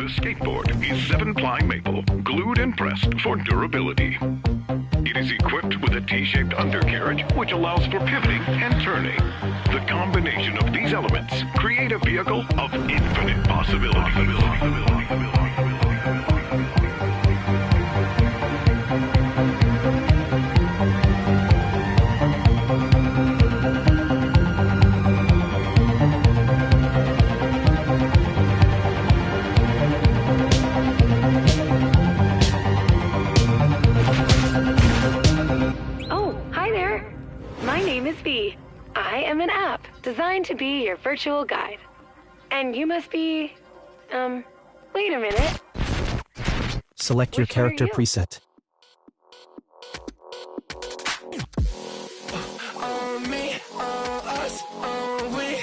The skateboard is 7-ply maple, glued and pressed for durability. It is equipped with a T-shaped undercarriage, which allows for pivoting and turning. The combination of these elements create a vehicle of infinite possibility. I am an app designed to be your virtual guide. And you must be, wait a minute. Select your character preset. On me, on us, on we,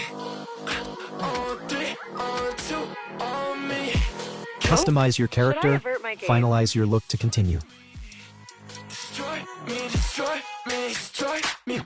on 3, on 2, on me. Customize your character, finalize your look to continue. Destroy me, destroy me, destroy me.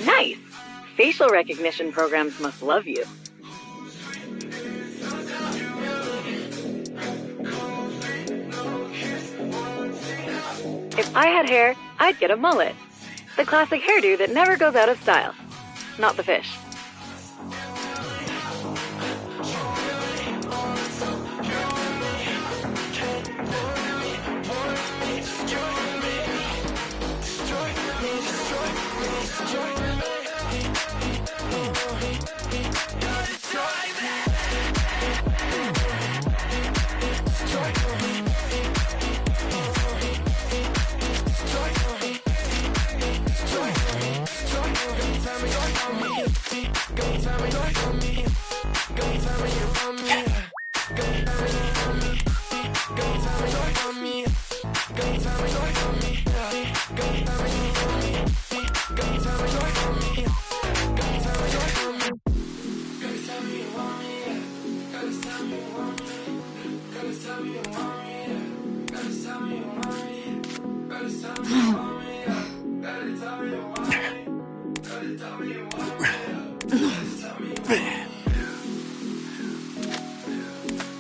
Nice! Facial recognition programs must love you. If I had hair, I'd get a mullet. The classic hairdo that never goes out of style. Not the fish.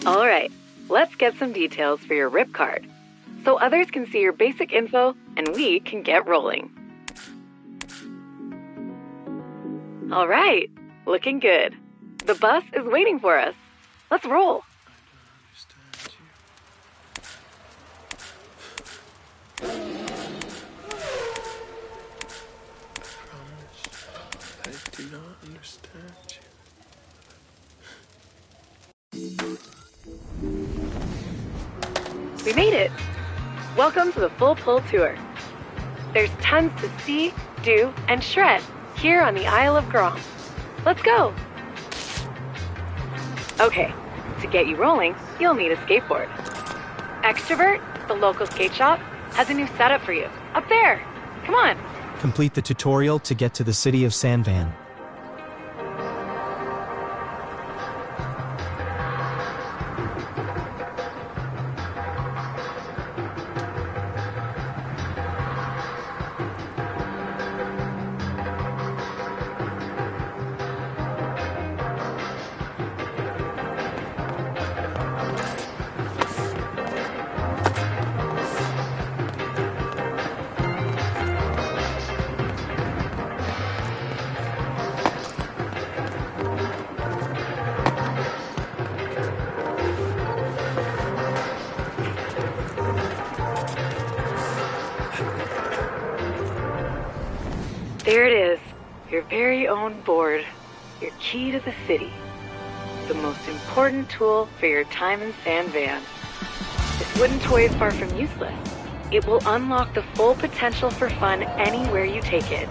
All right, let's get some details for your RIP card, so others can see your basic info and we can get rolling. All right, looking good. The bus is waiting for us. Let's roll. I do not understand you. We made it! Welcome to the Full Pull Tour. There's tons to see, do, and shred here on the Isle of Grom. Let's go! Okay, to get you rolling, you'll need a skateboard. Extrovert, the local skate shop, has a new setup for you. Up there! Come on! Complete the tutorial to get to the city of Sandvan. There it is, your very own board, your key to the city. The most important tool for your time in Sandvan. This wooden toy is far from useless. It will unlock the full potential for fun anywhere you take it.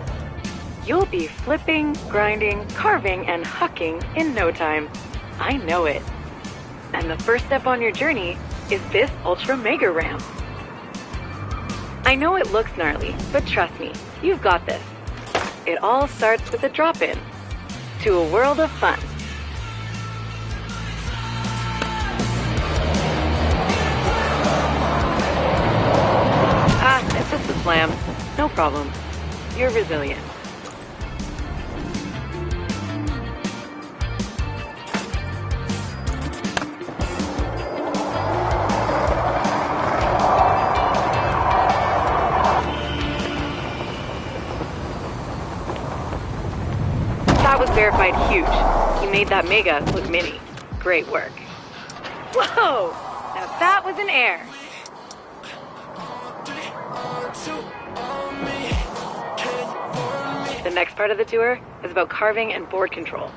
You'll be flipping, grinding, carving, and hucking in no time. I know it. And the first step on your journey is this ultra mega ramp. I know it looks gnarly, but trust me, you've got this. It all starts with a drop-in to a world of fun. It's just a slam. No problem. You're resilient. That was verified huge. You made that mega look mini. Great work. Whoa! Now that was an air. The next part of the tour is about carving and board control.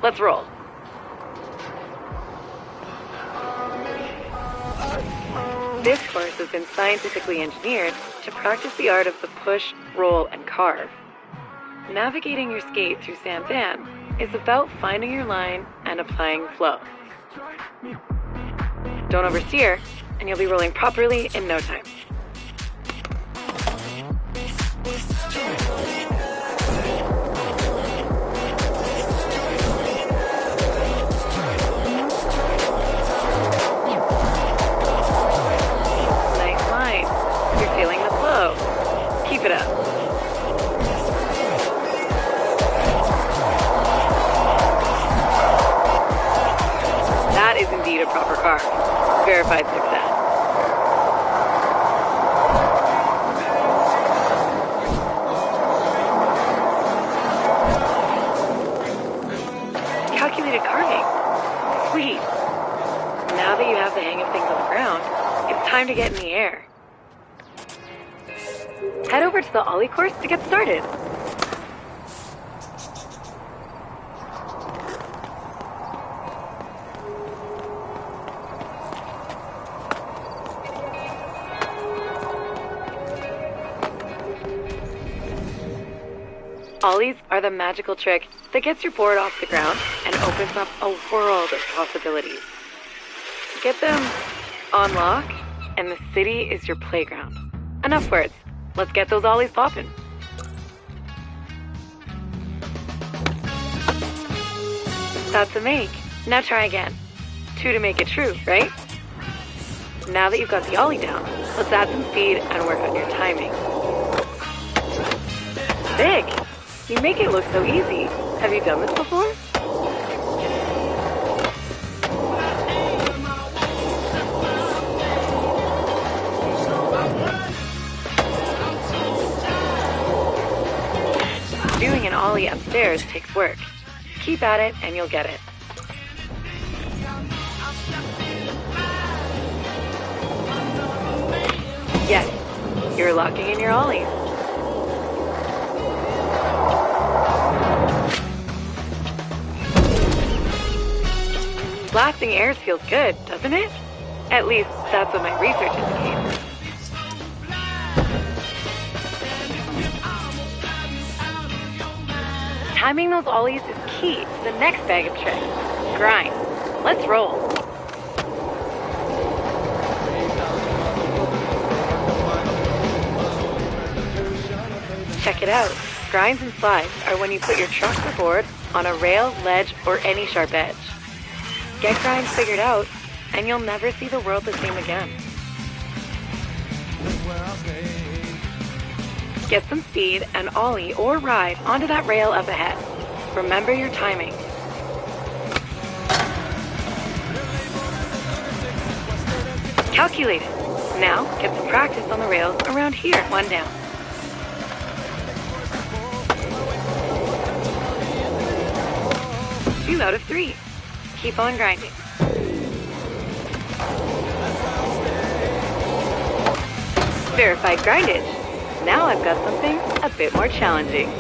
Let's roll. This course has been scientifically engineered to practice the art of the push, roll, and carve. Navigating your skate through sand van is about finding your line and applying flow. Don't oversteer, and you'll be rolling properly in no time. Nice line. You're feeling the flow. Keep it up. That is indeed a proper carve. Verified success. Calculated carving. Sweet. Now that you have the hang of things on the ground, it's time to get in the air. Head over to the ollie course to get started. Ollies are the magical trick that gets your board off the ground and opens up a world of possibilities. Get them on lock, and the city is your playground. Enough words. Let's get those ollies popping. That's a make. Now try again. 2 to make it true, right? Now that you've got the ollie down, let's add some speed and work on your timing. Sick! You make it look so easy. Have you done this before? Doing an ollie upstairs takes work. Keep at it and you'll get it. Yes, you're locking in your ollies. Blasting airs feels good, doesn't it? At least, that's what my research indicates. Timing those ollies is key to the next bag of tricks. Grind. Let's roll. Check it out. Grinds and slides are when you put your truck or board on a rail, ledge, or any sharp edge. Get grinds figured out, and you'll never see the world the same again. Get some speed and ollie or ride onto that rail up ahead. Remember your timing. Calculate it. Now, get some practice on the rails around here. 1 down. Two out of 3. Keep on grinding. Verified grindage. Now I've got something a bit more challenging.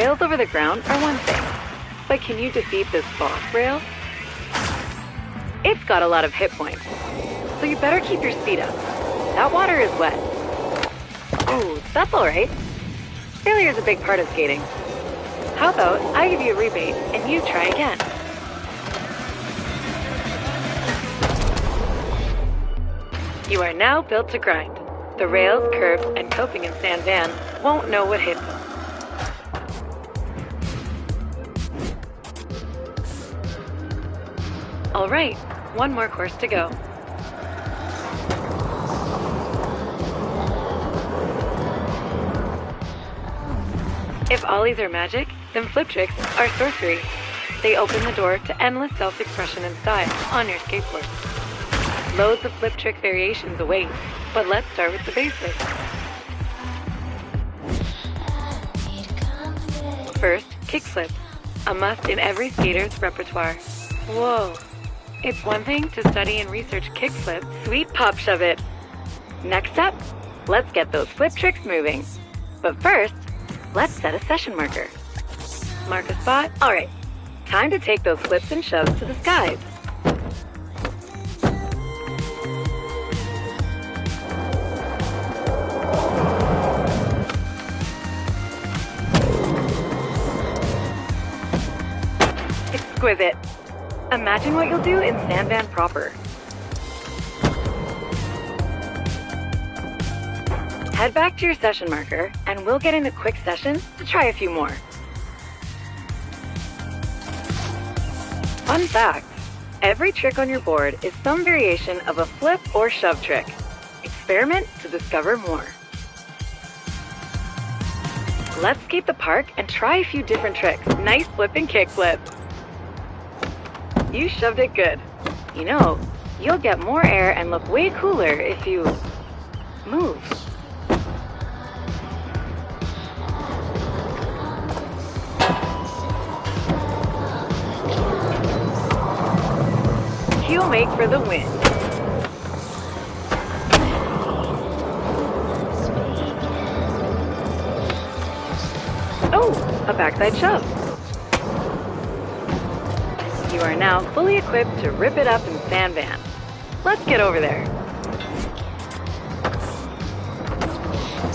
rails over the ground are one thing, but can you defeat this boss rail? It's got a lot of hit points, so you better keep your speed up. That water is wet. Ooh, that's alright. Failure is a big part of skating. How about I give you a rebate and you try again? You are now built to grind. The rails, curbs, and coping in Sand Van won't know what hit them. Alright, one more course to go. If ollies are magic, then flip tricks are sorcery. They open the door to endless self-expression and style on your skateboard. Loads of flip trick variations await, but let's start with the basics. First, kickflip, a must in every skater's repertoire. Whoa, it's one thing to study and research kickflip, sweet pop shove it. Next up, let's get those flip tricks moving. But first, let's set a session marker. Mark a spot. All right, time to take those flips and shoves to the skies. Exquisite. Imagine what you'll do in Sand Van proper. Head back to your session marker, and we'll get in a quick session to try a few more. Fun fact, every trick on your board is some variation of a flip or shove trick. Experiment to discover more. Let's skate the park and try a few different tricks. Nice flip and kick flip. You shoved it good. You know, you'll get more air and look way cooler if you move. Heel make for the win. Oh, a backside shove. You are now fully equipped to rip it up in Sand Van. Let's get over there.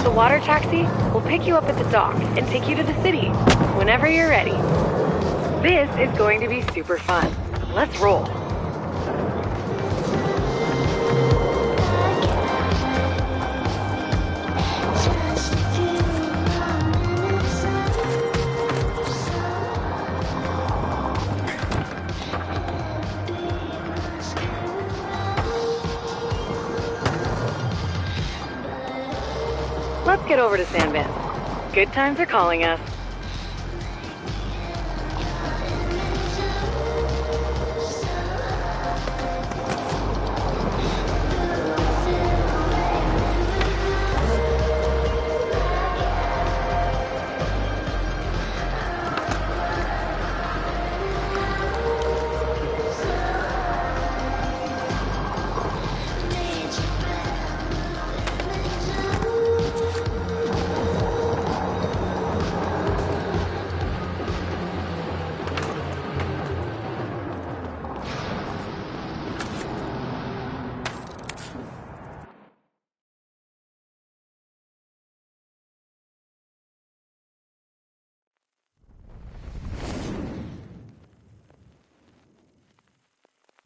The water taxi will pick you up at the dock and take you to the city whenever you're ready. This is going to be super fun. Let's roll. Let's get over to Sand Van. Good times are calling us.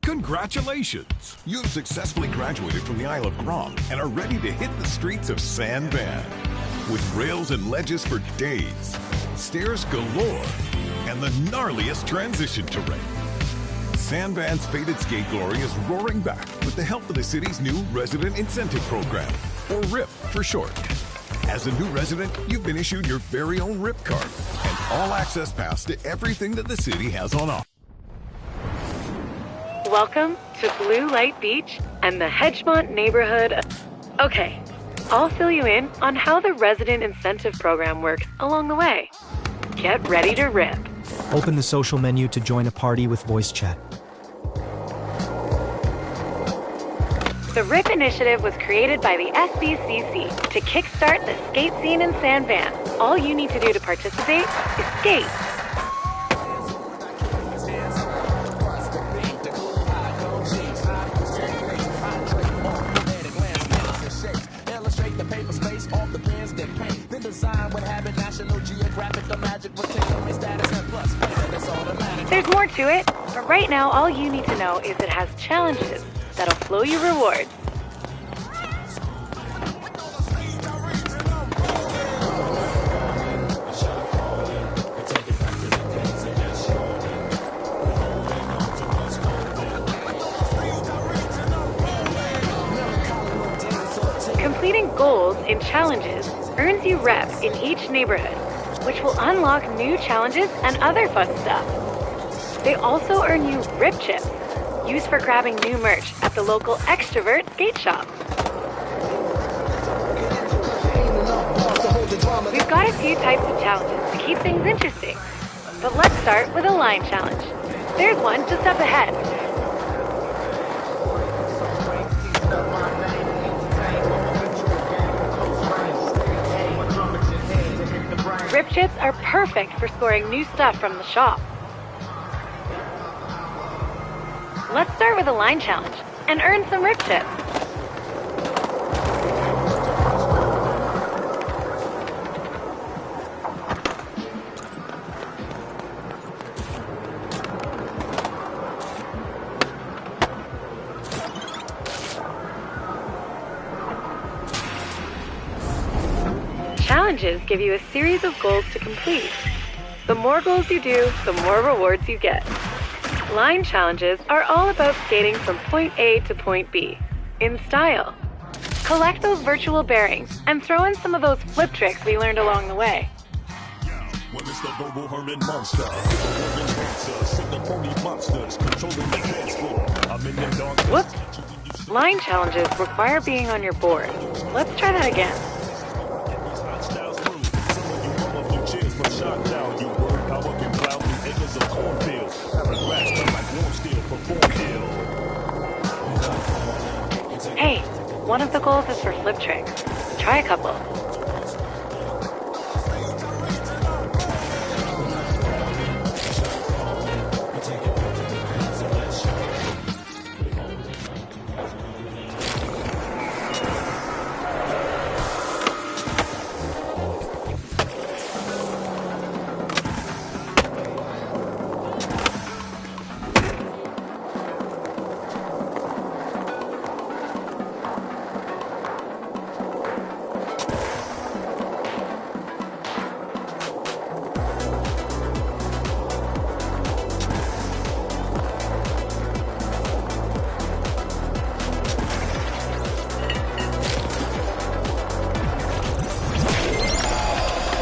Congratulations! You've successfully graduated from the Isle of Grom and are ready to hit the streets of Sand Van. With rails and ledges for days, stairs galore, and the gnarliest transition terrain. Sand Van's faded skate glory is roaring back with the help of the city's new Resident Incentive Program, or RIP for short. As a new resident, you've been issued your very own RIP card and all-access pass to everything that the city has on offer. Welcome to Blue Light Beach and the Hedgemont neighborhood. Okay, I'll fill you in on how the Resident Incentive Program works along the way. Get ready to rip. Open the social menu to join a party with voice chat. The RIP initiative was created by the SBCC to kickstart the skate scene in San Van. All you need to do to participate is skate. There's more to it, but right now all you need to know is it has challenges that'll flow you rewards. Completing goals in challenges earns you rep in each neighborhood, which will unlock new challenges and other fun stuff. They also earn you RIP chips, used for grabbing new merch at the local Extrovert skate shop. We've got a few types of challenges to keep things interesting, but let's start with a line challenge. There's one just up ahead. RIP chips are perfect for scoring new stuff from the shop. Let's start with a line challenge and earn some RIP chips. Challenges give you a series of goals to complete. The more goals you do, the more rewards you get. Line challenges are all about skating from point A to point B, in style. Collect those virtual bearings and throw in some of those flip tricks we learned along the way. Whoops! Line challenges require being on your board. Let's try that again. Hey, one of the goals is for flip tricks. Try a couple.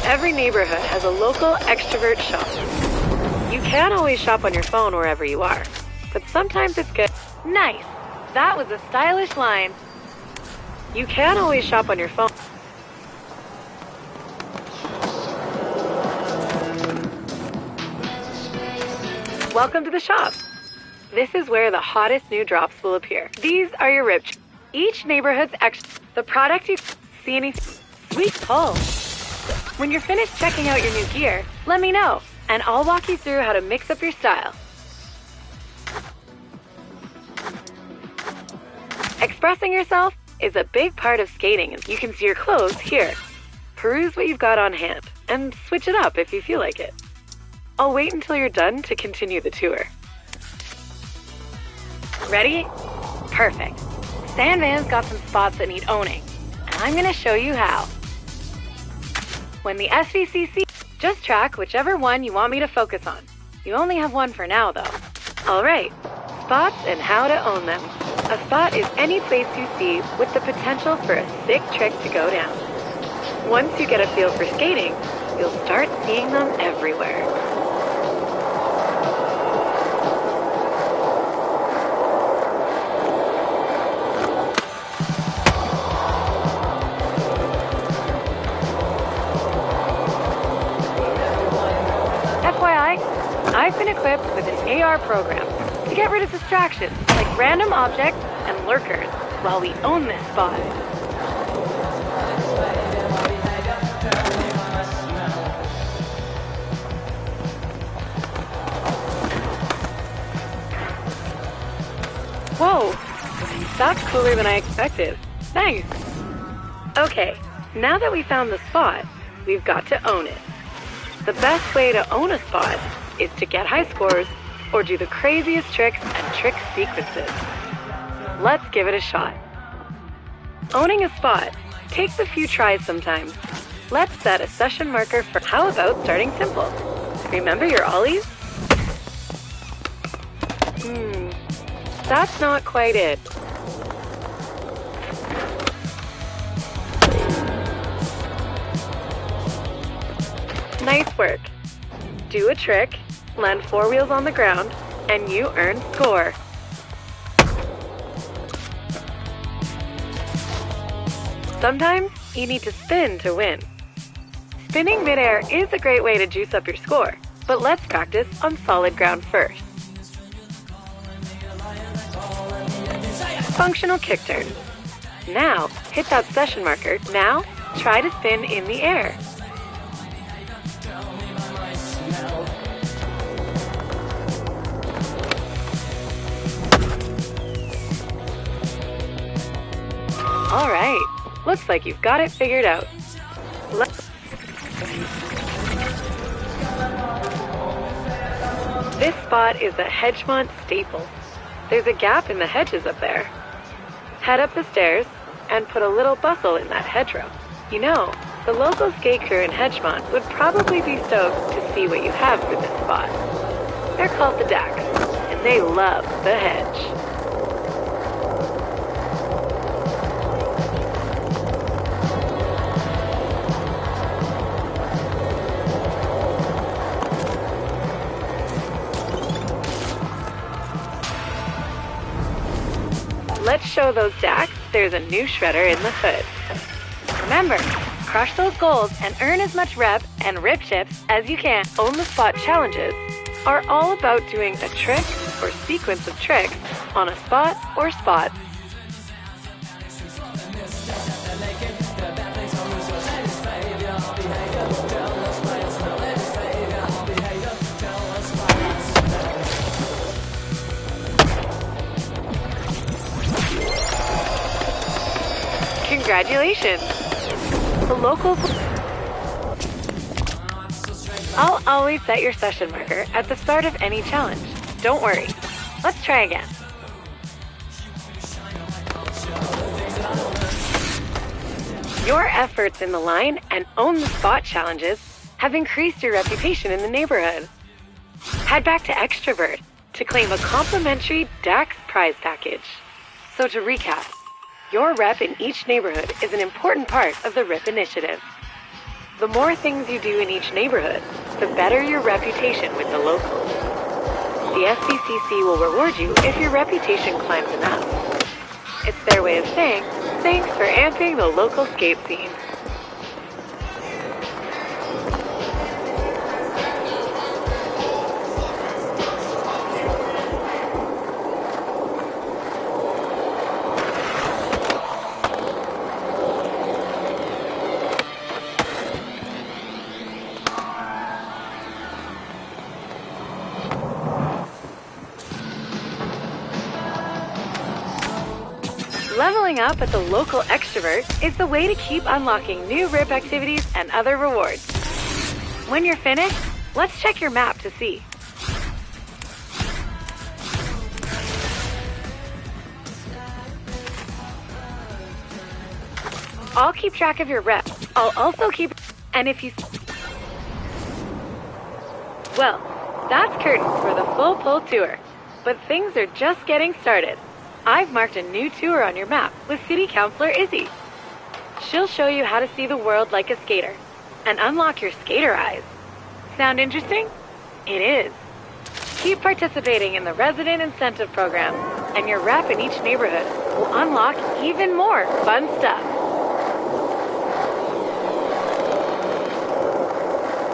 Every neighborhood has a local Extrovert shop. You can always shop on your phone wherever you are, but sometimes it's good. Nice! That was a stylish line. You can always shop on your phone. Welcome to the shop. This is where the hottest new drops will appear. These are your RIP. Each neighborhood's the product you see anything. Sweet pull. When you're finished checking out your new gear, let me know, and I'll walk you through how to mix up your style. Expressing yourself is a big part of skating, and you can see your clothes here. Peruse what you've got on hand, and switch it up if you feel like it. I'll wait until you're done to continue the tour. Ready? Perfect. San Van's got some spots that need owning, and I'm gonna show you how. When the SVCC, just track whichever one you want me to focus on. You only have one for now, though. All right, spots and how to own them. A spot is any place you see with the potential for a sick trick to go down. Once you get a feel for skating, you'll start seeing them everywhere. I've been equipped with an AR program to get rid of distractions like random objects and lurkers. while we own this spot. Whoa, that's cooler than I expected. Thanks. Okay, now that we found the spot, we've got to own it. The best way to own a spot is to get high scores or do the craziest tricks and trick sequences. Let's give it a shot. Owning a spot takes a few tries sometimes. Let's set a session marker for how about starting simple? Remember your ollies? That's not quite it. Nice work. Do a trick, land 4 wheels on the ground, and you earn score. Sometimes you need to spin to win. Spinning midair is a great way to juice up your score, but let's practice on solid ground first. Functional kick turn. Now, hit that session marker. Now, try to spin in the air. All right, looks like you've got it figured out. This spot is a Hedgemont staple. There's a gap in the hedges up there. Head up the stairs and put a little bustle in that hedgerow. You know, the local skate crew in Hedgemont would probably be stoked to see what you have for this spot. They're called the Dacks, and they love the hedge. Let's show those Dacks there's a new shredder in the hood. Remember, crush those goals and earn as much rep and rip chips as you can. Own the spot challenges are all about doing a trick or sequence of tricks on a spot or spots. Congratulations! The locals... I'll always set your session marker at the start of any challenge. Don't worry. Let's try again. Your efforts in the line and own the spot challenges have increased your reputation in the neighborhood. Head back to Extrovert to claim a complimentary Dax prize package. So to recap, your rep in each neighborhood is an important part of the RIP initiative. The more things you do in each neighborhood, the better your reputation with the locals. The SBCC will reward you if your reputation climbs enough. It's their way of saying, thanks for amping the local skate scene. Leveling up at the local Extrovert is the way to keep unlocking new RIP activities and other rewards. When you're finished, let's check your map to see. I'll keep track of your rep. I'll also keep... And if you... Well, that's curtains for the full pull tour. But things are just getting started. I've marked a new tour on your map with City Councilor Izzy. She'll show you how to see the world like a skater and unlock your skater eyes. Sound interesting? It is. Keep participating in the Resident Incentive Program, and your rep in each neighborhood will unlock even more fun stuff.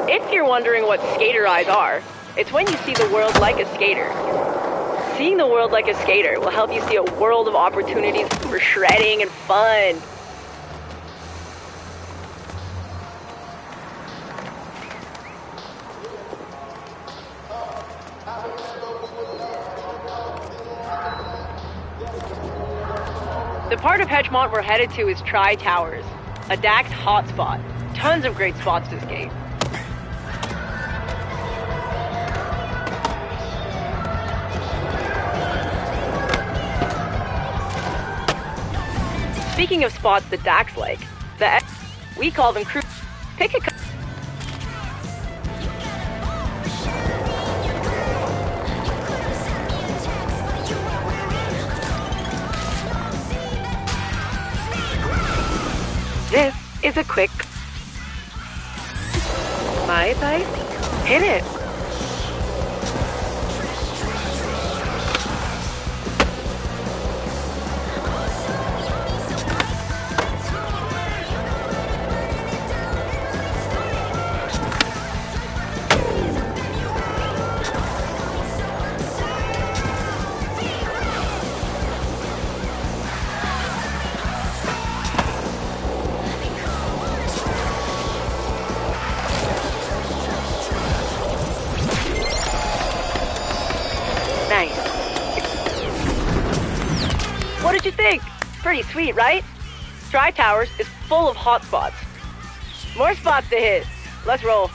If you're wondering what skater eyes are, it's when you see the world like a skater. Seeing the world like a skater will help you see a world of opportunities for shredding and fun. The part of Hedgemont we're headed to is Tri Towers, a Dax hotspot. Tons of great spots to skate. Speaking of spots that Dax like, we call them crew. Pick a. This is a quick. My advice? Hit it. What did you think? Pretty sweet, right? Tri Towers is full of hot spots. More spots to hit. Let's roll.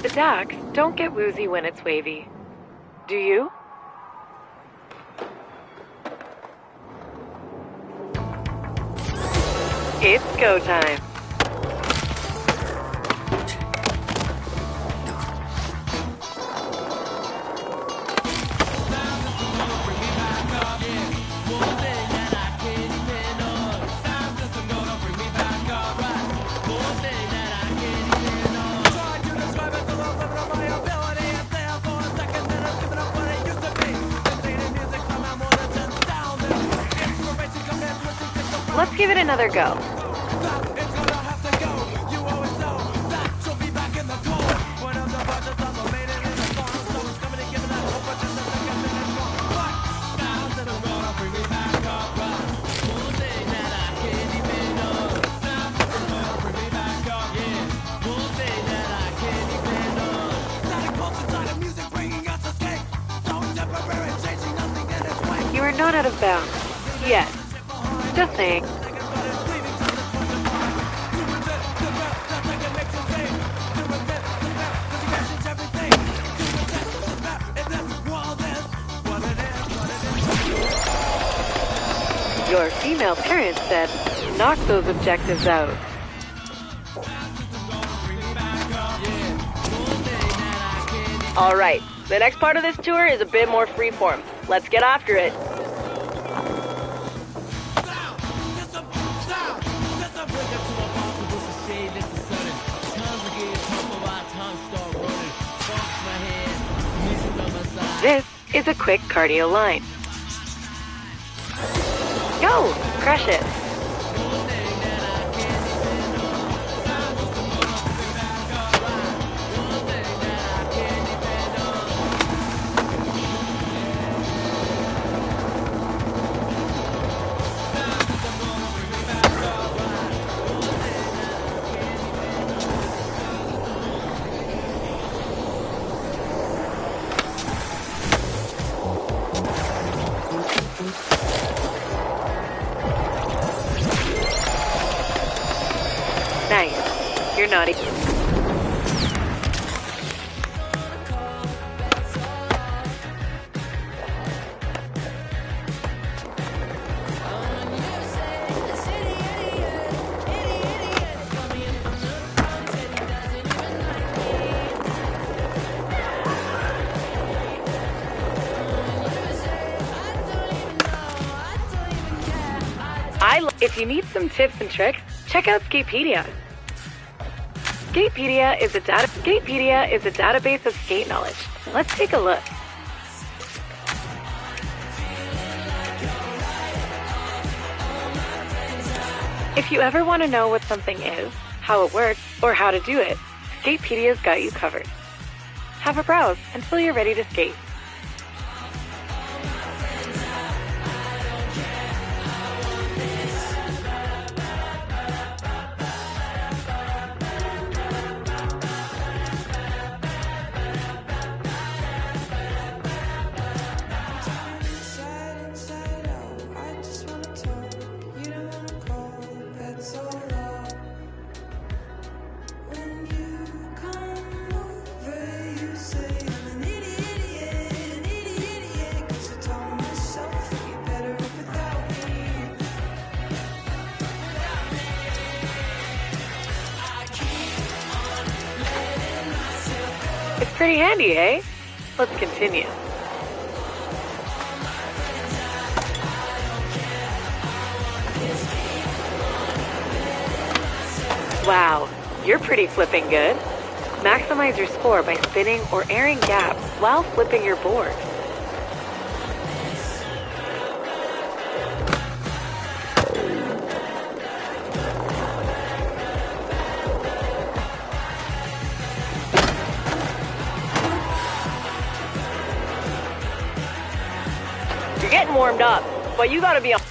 The Dax don't get woozy when it's wavy. Do you? It's go time. Let's give it another go. You are not out of bounds. Yet. Just saying. Your female parents said, knock those objectives out. All right, the next part of this tour is a bit more freeform. Let's get after it. This is a quick cardio line. Yo, crush it. Nice. You're naughty. If you need some tips and tricks, check out Skatepedia. Skatepedia is a database of skate knowledge. Let's take a look. If you ever want to know what something is, how it works, or how to do it, Skatepedia's got you covered. Have a browse until you're ready to skate. It's pretty handy, eh? Let's continue. Wow, you're pretty flipping good. Maximize your score by spinning or airing gaps while flipping your board. You're getting warmed up, but you gotta be on.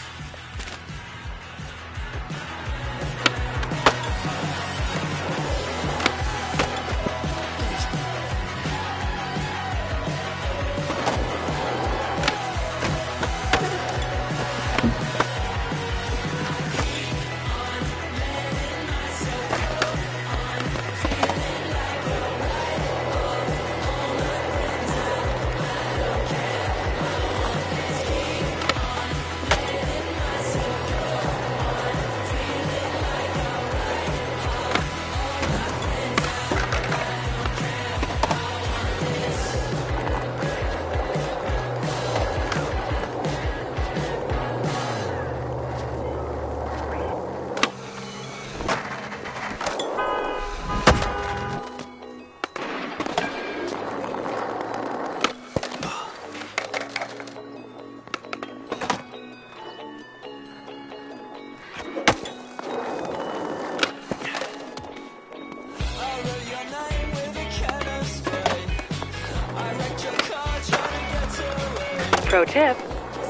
Pro tip,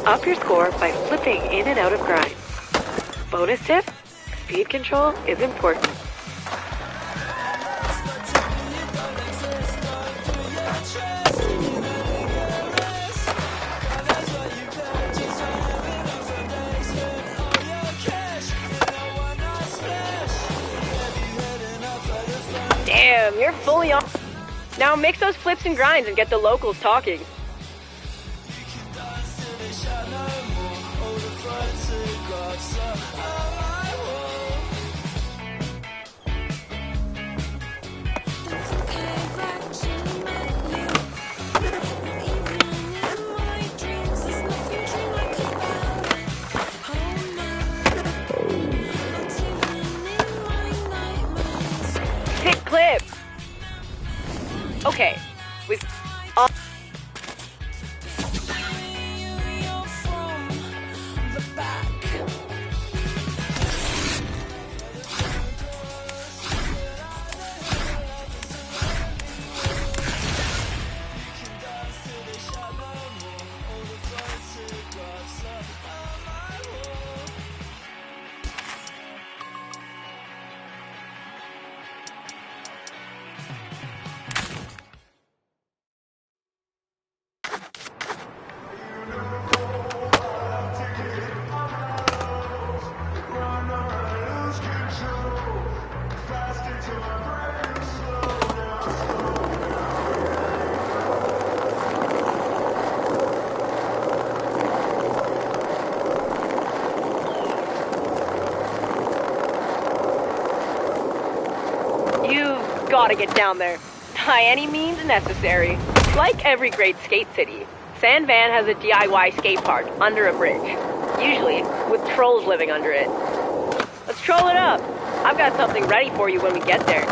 up your score by flipping in and out of grinds. Bonus tip, speed control is important. Damn, you're fully on. Now mix those flips and grinds and get the locals talking. Hit clip. Okay, we've. Gotta get down there, by any means necessary. Like every great skate city, San Van has a DIY skate park under a bridge. Usually, with trolls living under it. Let's troll it up. I've got something ready for you when we get there.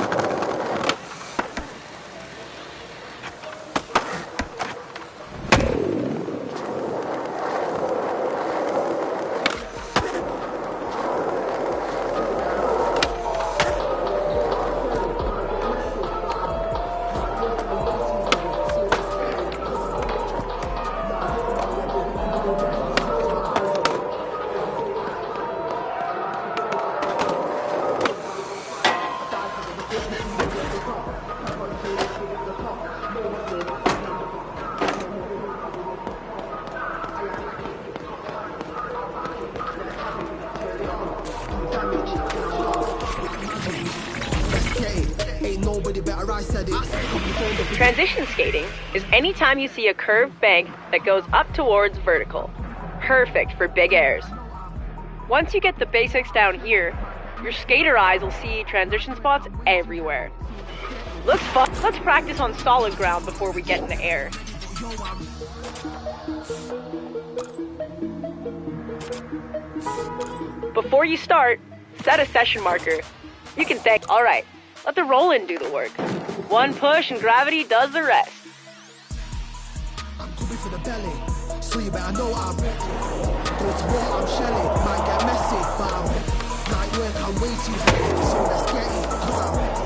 Transition skating is any time you see a curved bank that goes up towards vertical. Perfect for big airs. Once you get the basics down here, your skater eyes will see transition spots everywhere. Looks fun. Let's practice on solid ground before we get in the air. Before you start, set a session marker. You can think, alright, let the roll-in do the work. One push and gravity does the rest. I'm coming for the belly, so you better know I'm ready. Go to war, I'm shelly, might get messy, but I'm night work, I'm way too heavy, so let's get it, cause I'm ready.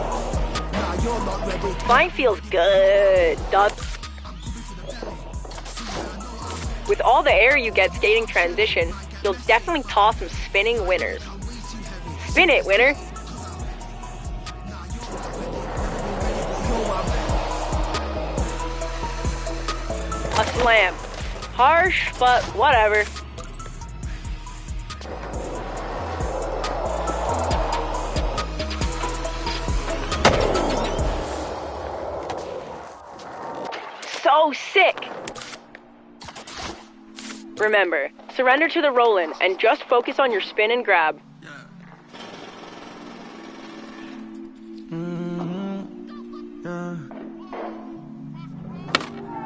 Nah, you're not ready. Flying feels good, dog. With all the air you get skating transition, you'll definitely toss some spinning winners. Spin it, winner! A slam. Harsh, but whatever. So sick! Remember, surrender to the roll-in and just focus on your spin and grab.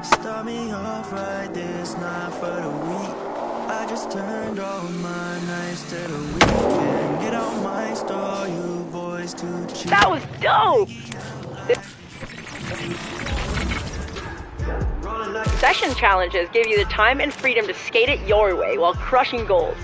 Start me off right, this not for the week. I just turned all my nights to the weekend. Get on my store, you boys too cheap. That was dope! Session challenges give you the time and freedom to skate it your way while crushing goals.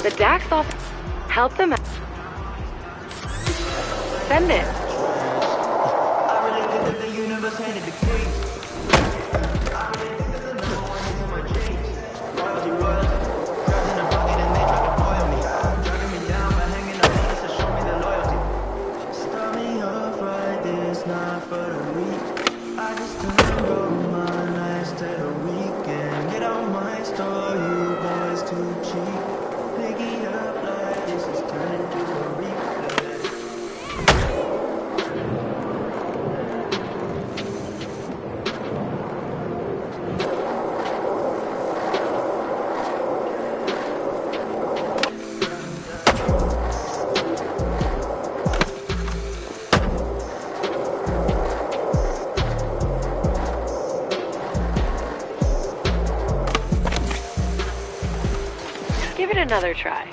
The Dax off. Help them out. Send it. Give it another try.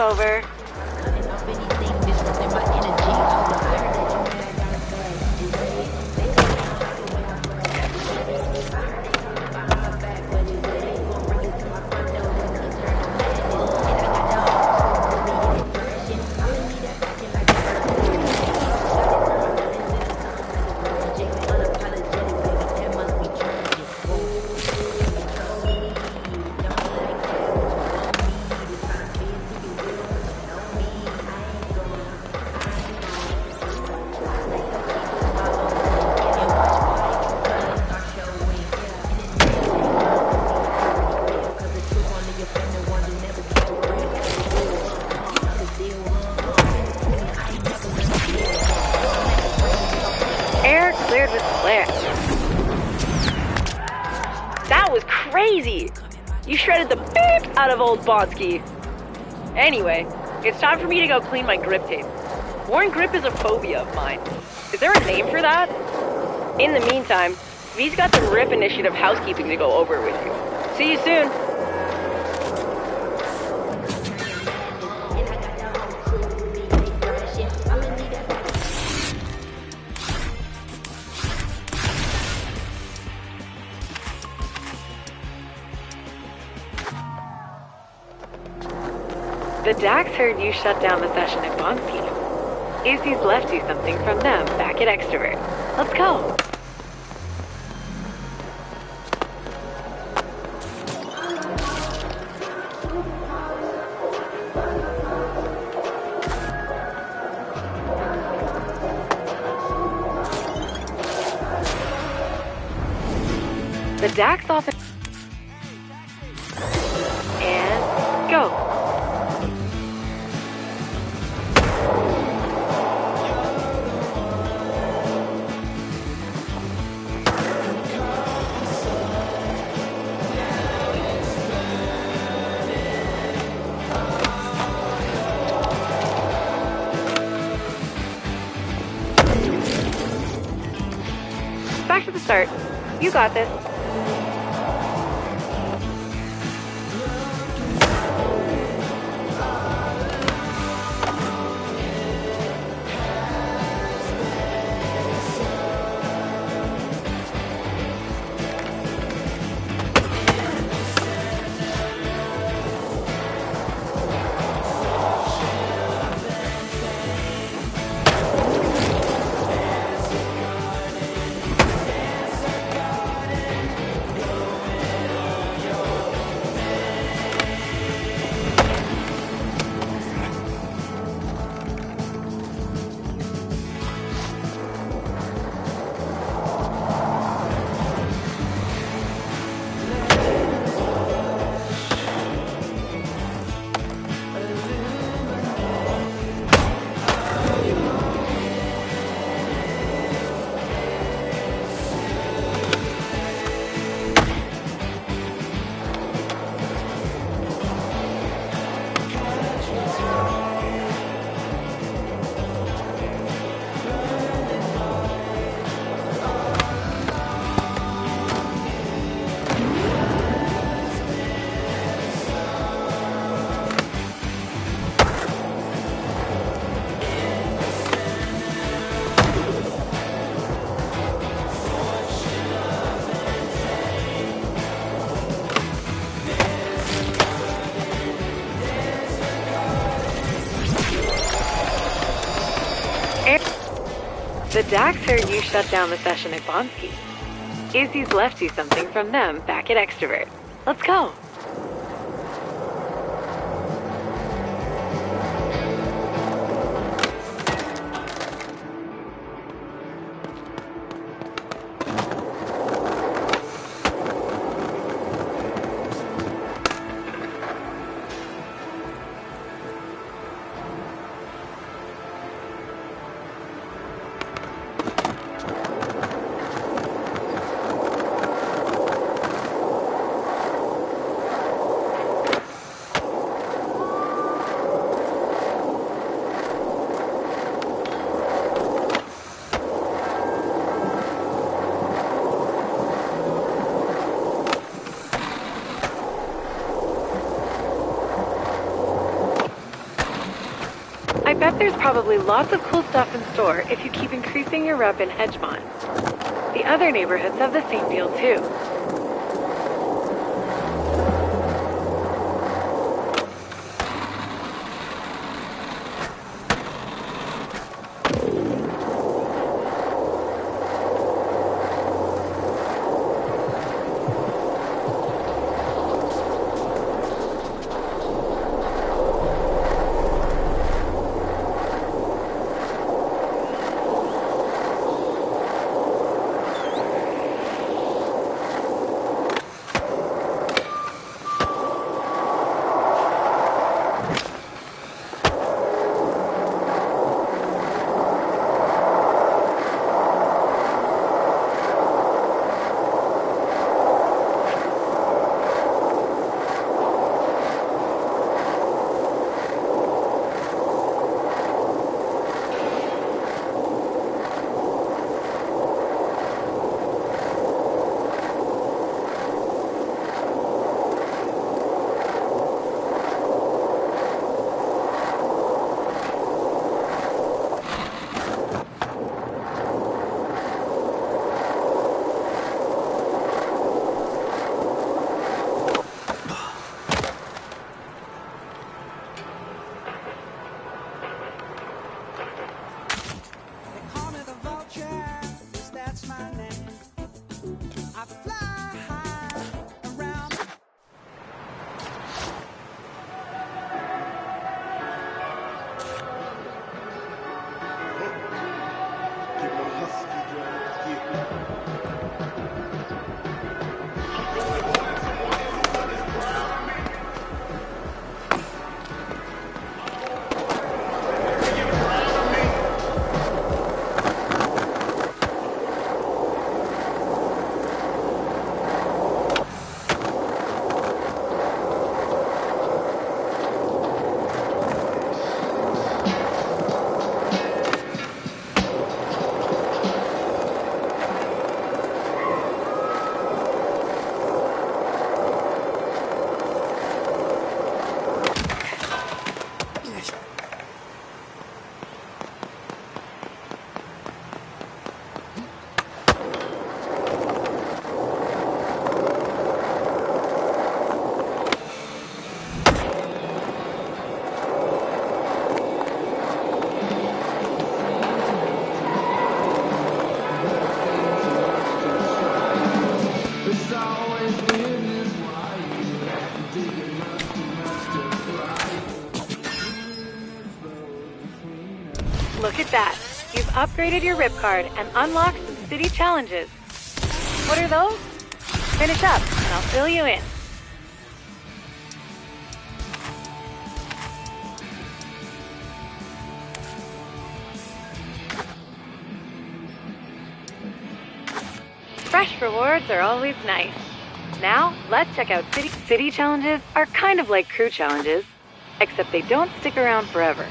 over. That was crazy! You shredded the beep out of old Bonsky. Anyway, it's time for me to go clean my grip tape. Worn grip is a phobia of mine. Is there a name for that? In the meantime, V's got some RIP initiative housekeeping to go over with you. See you soon! The Dax heard you shut down the session at Bonsky. Izzy's left you something from them back at Extrovert. Let's go. The Dax office. And go. Back to the start. You got this. The Dax heard you shut down the session at Bonsky. Izzy's left you something from them back at Extrovert. Let's go. Bet there's probably lots of cool stuff in store if you keep increasing your rep in Hedgemont. The other neighborhoods have the same deal too. Look at that. You've upgraded your rip card and unlocked some city challenges. What are those? Finish up and I'll fill you in. Fresh rewards are always nice. Now, let's check out city challenges are kind of like crew challenges, except they don't stick around forever.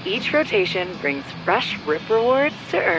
Each rotation brings fresh rip rewards to earn.